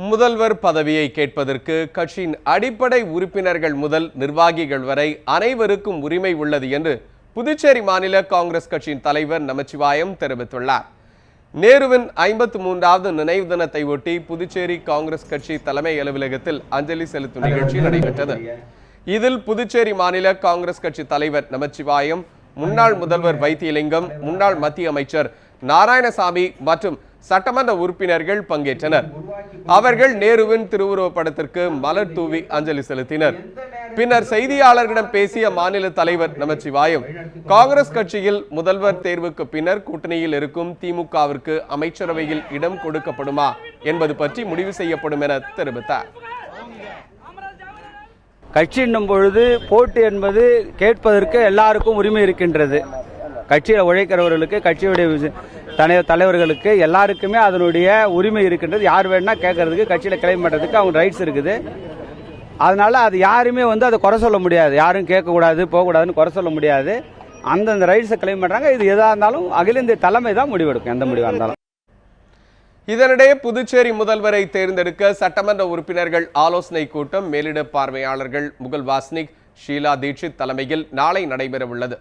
முதல்வர் பதவியை கேட்பதற்கு கட்சியின் அடிப்படை உறுப்பினர்கள் முதல் நிர்வாகிகள் வரை அனைவருக்கும் உரிமை உள்ளது என்று புதுச்சேரி மாநில காங்கிரஸ் கட்சியின் தலைவர் நமச்சிவாயம் தெரிவித்துள்ளார். நேருவின் 53வது நினைவு தினத்தை ஒட்டி புதுச்சேரி காங்கிரஸ் கட்சி தலைமை அலுவலகத்தில் அஞ்சலி செலுத்தும் நிகழ்ச்சி நடைபெற்றது. இதில் புதுச்சேரி மாநில காங்கிரஸ் கட்சி தலைவர் நமச்சிவாயம், முன்னாள் முதல்வர் வைத்தியலிங்கம், முன்னாள் மத்திய அமைச்சர் நாராயணசாமி மற்றும் சட்டமன்ற உறுப்பினர்கள் பங்கேற்றனர். அவர்கள் நேருவின் திருவுருவப் படத்திற்கு மலர் தூவி அஞ்சலி செலுத்தினர். பின்னர் செய்தியாளர்களிடம் பேசிய மாநில தலைவர் நமச்சிவாயம், காங்கிரஸ் கட்சியில் முதல்வர் தேர்வுக்கு பின்னர் கூட்டணியில் இருக்கும் திமுகவிற்கு அமைச்சரவையில் இடம் கொடுக்கப்படுமா என்பது பற்றி முடிவு செய்யப்படும் என தெரிவித்தார். கட்சி என்னும் பொழுது போட்டி என்பது கேட்பதற்கு எல்லாருக்கும் உரிமை இருக்கின்றது. கட்சியில் உழைக்கிறவர்களுக்கு, கட்சியுடைய தலைவர்களுக்கு எல்லாருக்குமே அதனுடைய உரிமை இருக்கின்றது. யார் வேணா கேட்கறதுக்கு, கட்சியில் கிளைம் பண்றதுக்கு அவங்க ரைட்ஸ் இருக்குது. அதனால அது யாருமே அதை குறை சொல்ல முடியாது. யாரும் கேட்கக்கூடாது, போகக்கூடாதுன்னு குறை சொல்ல முடியாது. அந்தந்த ரைட்ஸை கிளைம் பண்றாங்க. இது எதா இருந்தாலும் அகில இந்திய தலைமை தான் முடிவெடுக்கும், எந்த முடிவாக இருந்தாலும். இதனிடையே புதுச்சேரி முதல்வரை தேர்ந்தெடுக்க சட்டமன்ற உறுப்பினர்கள் ஆலோசனை கூட்டம் மேலிட பார்வையாளர்கள் முகுல் வாஸ்னிக், ஷீலா தீட்சித் தலைமையில் நாளை நடைபெற உள்ளது.